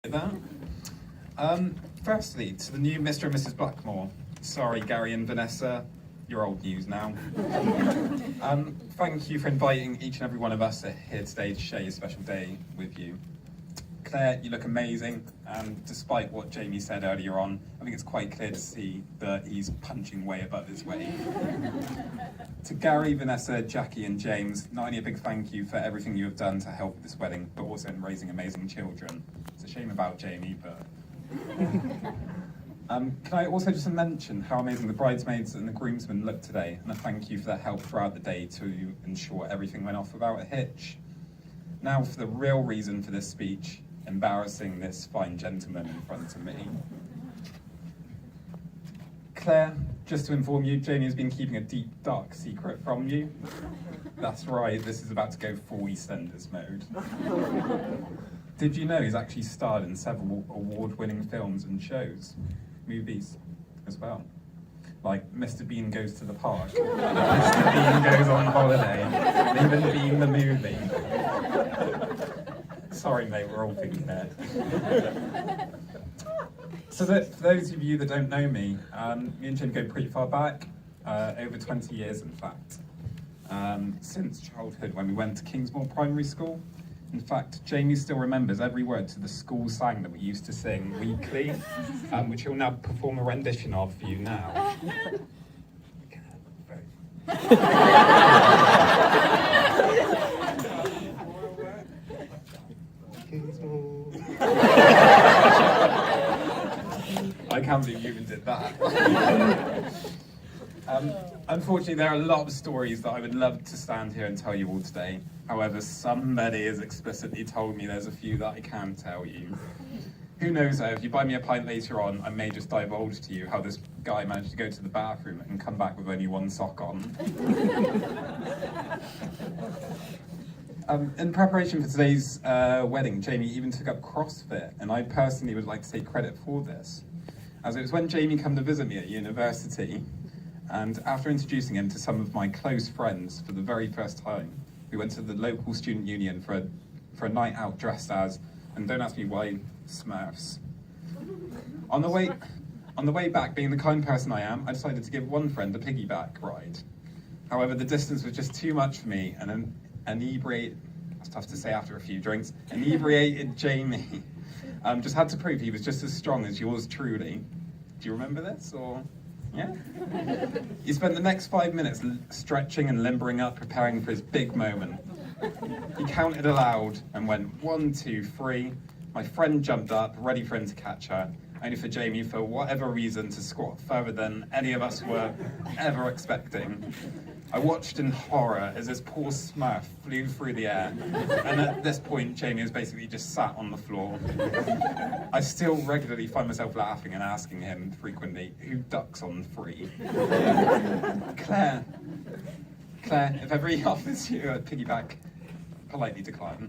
that. Firstly, to the new Mr. and Mrs. Blackmore. Sorry, Gary and Vanessa, you're old news now. Thank you for inviting each and every one of us here today to share your special day with you. Claire, you look amazing, and despite what Jamie said earlier on, I think it's quite clear to see that he's punching way above his weight. To Gary, Vanessa, Jackie and James, not only a big thank you for everything you have done to help with this wedding, but also in raising amazing children. It's a shame about Jamie, but... Can I also just mention how amazing the bridesmaids and the groomsmen looked today, and a thank you for their help throughout the day to ensure everything went off without a hitch. Now for the real reason for this speech, embarrassing this fine gentleman in front of me. Claire, just to inform you, Jamie has been keeping a deep, dark secret from you. That's right, this is about to go full EastEnders mode. Did you know he's actually starred in several award-winning films and shows? Movies as well. Like Mr. Bean Goes to the Park, Mr. Bean Goes on Holiday, and even Bean the Movie. Sorry mate, we're all thinking it. So for those of you that don't know me, me and Jim go pretty far back, over 20 years in fact. Since childhood when we went to Kingsmore Primary School. In fact, Jamie still remembers every word to the school song that we used to sing weekly, which he'll now perform a rendition of for you now. I can't believe you even did that. Unfortunately, there are a lot of stories that I would love to stand here and tell you all today. However, somebody has explicitly told me there's a few that I can tell you. Who knows though, if you buy me a pint later on, I may just divulge to you how this guy managed to go to the bathroom and come back with only one sock on. In preparation for today's wedding, Jamie even took up CrossFit, and I personally would like to take credit for this, as it was when Jamie came to visit me at university, and after introducing him to some of my close friends for the very first time, we went to the local student union for a night out dressed as, and don't ask me why, Smurfs. On the way back, being the kind person I am, I decided to give one friend a piggyback ride. However, the distance was just too much for me, and an inebriated, that's tough to say after a few drinks, inebriated Jamie just had to prove he was just as strong as yours truly. Do you remember this, or? Yeah? He spent the next 5 minutes stretching and limbering up, preparing for his big moment. He counted aloud and went 1, 2, 3. My friend jumped up, ready for him to catch her, only for Jamie, for whatever reason, to squat further than any of us were ever expecting. I watched in horror as this poor Smurf flew through the air, and at this point Jamie was basically just sat on the floor. I still regularly find myself laughing and asking him frequently, who ducks on 3? Claire, if ever he offers you a piggyback, politely decline.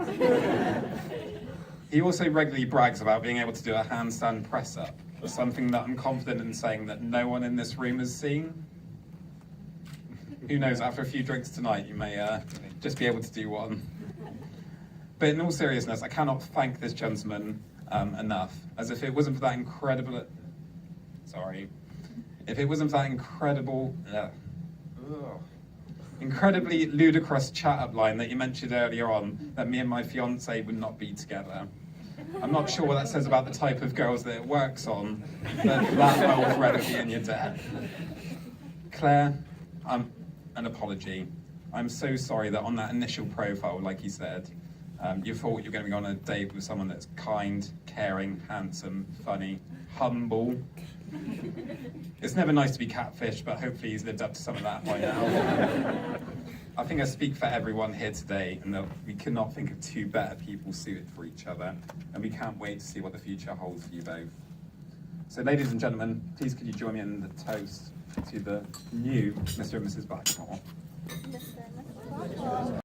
He also regularly brags about being able to do a handstand press-up, something that I'm confident in saying that no one in this room has seen. Who knows, after a few drinks tonight, you may just be able to do one. But in all seriousness, I cannot thank this gentleman enough, as if it wasn't for that incredibly ludicrous chat-up line that you mentioned earlier on, that me and my fiancée would not be together. I'm not sure what that says about the type of girls that it works on, but that well was readily in your debt. Claire, an apology. I'm so sorry that on that initial profile, like you said, you thought you were going to be on a date with someone that's kind, caring, handsome, funny, humble. It's never nice to be catfished, but hopefully he's lived up to some of that by now. I think I speak for everyone here today, and that we cannot think of two better people suited for each other, and we can't wait to see what the future holds for you both. So ladies and gentlemen, please could you join me in the toast to the new Mr. and Mrs. Blackmore.